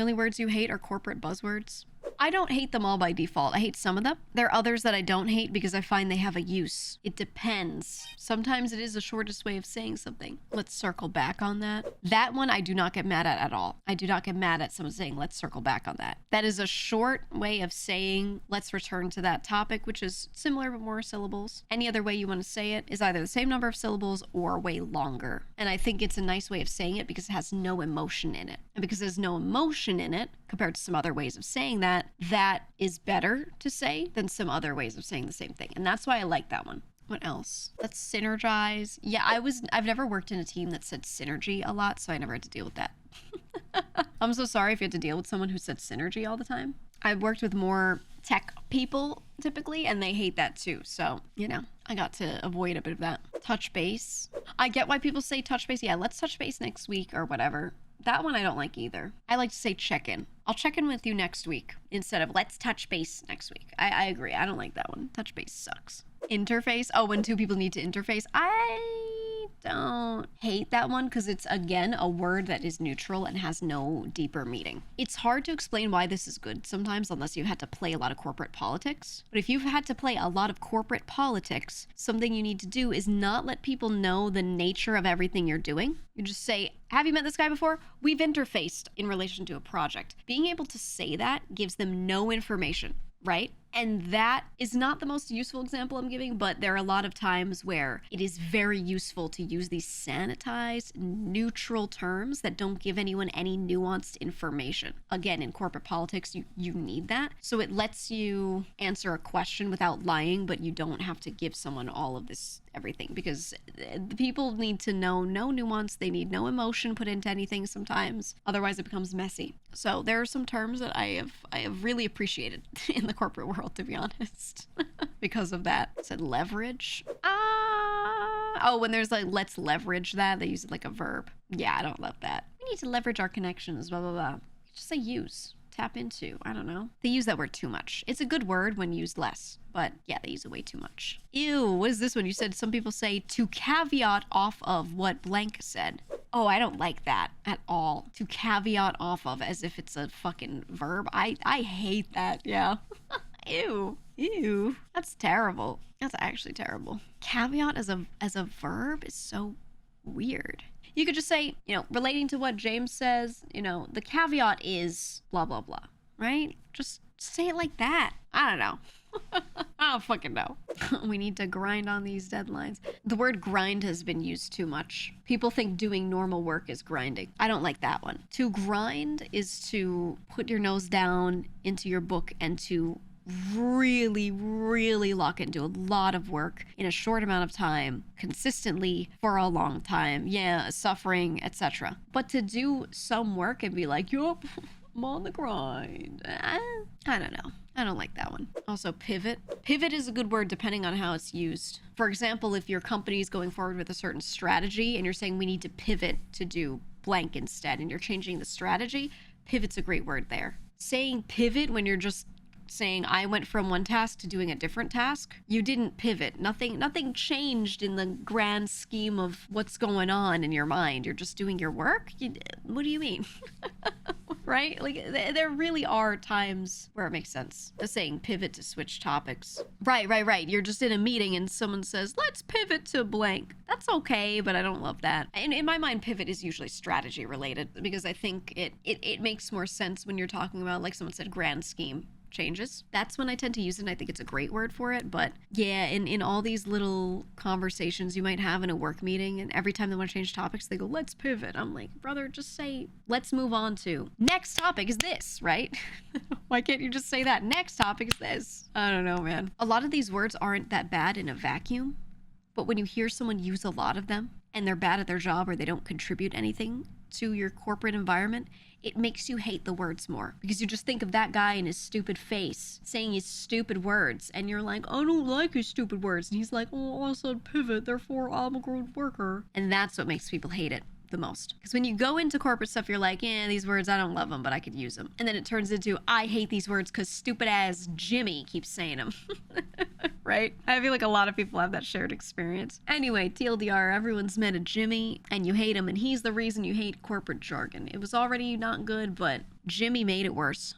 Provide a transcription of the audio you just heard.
The only words you hate are corporate buzzwords. I don't hate them all by default. I hate some of them. There are others that I don't hate because I find they have a use. It depends. Sometimes it is the shortest way of saying something. Let's circle back on that. That one I do not get mad at all. I do not get mad at someone saying, let's circle back on that. That is a short way of saying, let's return to that topic, which is similar but more syllables. Any other way you want to say it is either the same number of syllables or way longer. And I think it's a nice way of saying it because it has no emotion in it. And because there's no emotion in it, compared to some other ways of saying that, that is better to say than some other ways of saying the same thing. And that's why I like that one. What else? Let's synergize. Yeah, I've never worked in a team that said synergy a lot, so I never had to deal with that. I'm so sorry if you had to deal with someone who said synergy all the time. I've worked with more tech people typically, and they hate that too. So, you know, I got to avoid a bit of that. Touch base. I get why people say touch base. Yeah, let's touch base next week or whatever. That one I don't like either. I like to say check-in. I'll check in with you next week instead of let's touch base next week. I agree. I don't like that one. Touch base sucks. Interface. Oh, when two people need to interface. I don't hate that one because it's, again, a word that is neutral and has no deeper meaning. It's hard to explain why this is good sometimes unless you've had to play a lot of corporate politics. But if you've had to play a lot of corporate politics, something you need to do is not let people know the nature of everything you're doing. You just say, have you met this guy before? We've interfaced in relation to a project. Being able to say that gives them no information, right? And that is not the most useful example I'm giving, but there are a lot of times where it is very useful to use these sanitized, neutral terms that don't give anyone any nuanced information. Again, in corporate politics, you need that. So it lets you answer a question without lying, but you don't have to give someone all of this everything because the people need to know no nuance. They need no emotion put into anything sometimes. Otherwise, it becomes messy. So there are some terms that I have really appreciated in the corporate world, to be honest, because of that. It said leverage. Oh, when there's like, let's leverage that, they use it like a verb. Yeah, I don't love that. We need to leverage our connections, blah, blah, blah. Just say use, tap into, I don't know. They use that word too much. It's a good word when used less, but yeah, they use it way too much. Ew, what is this one? You said some people say to caveat off of what blank said. Oh, I don't like that at all. To caveat off of as if it's a fucking verb. I hate that, yeah. Ew. Ew. That's terrible. That's actually terrible. Caveat as a verb is so weird. You could just say, you know, relating to what James says, you know, the caveat is blah, blah, blah, right? Just say it like that. I don't know. I don't fucking know. We need to grind on these deadlines. The word grind has been used too much. People think doing normal work is grinding. I don't like that one. To grind is to put your nose down into your book and to really, really lock into a lot of work in a short amount of time, consistently for a long time. Yeah, suffering, etc. But to do some work and be like, yup, I'm on the grind. I don't know. I don't like that one. Also, pivot. Pivot is a good word depending on how it's used. For example, if your company is going forward with a certain strategy and you're saying we need to pivot to do blank instead and you're changing the strategy, pivot's a great word there. Saying pivot when you're just saying I went from one task to doing a different task, you didn't pivot. Nothing changed in the grand scheme of what's going on in your mind. You're just doing your work? What do you mean? Right? Like, there really are times where it makes sense. The saying pivot to switch topics. Right. You're just in a meeting and someone says, let's pivot to blank. That's okay, but I don't love that. And in my mind, pivot is usually strategy related because I think it makes more sense when you're talking about, like someone said, grand scheme changes. That's when I tend to use it, and I think it's a great word for it. But yeah, in all these little conversations you might have in a work meeting, and every time they want to change topics, they go, let's pivot. I'm like, brother, just say, let's move on to next topic is this, right? Why can't you just say that? Next topic is this. I don't know, man. A lot of these words aren't that bad in a vacuum, but when you hear someone use a lot of them and they're bad at their job or they don't contribute anything to your corporate environment, it makes you hate the words more because you just think of that guy and his stupid face saying his stupid words and you're like, I don't like his stupid words. And he's like, oh, I said pivot, therefore I'm a good worker. And that's what makes people hate it the most. Because when you go into corporate stuff, you're like, yeah, these words, I don't love them, but I could use them. And then it turns into, I hate these words because stupid ass Jimmy keeps saying them. Right? I feel like a lot of people have that shared experience. Anyway, TLDR, everyone's met a Jimmy and you hate him and he's the reason you hate corporate jargon. It was already not good, but Jimmy made it worse.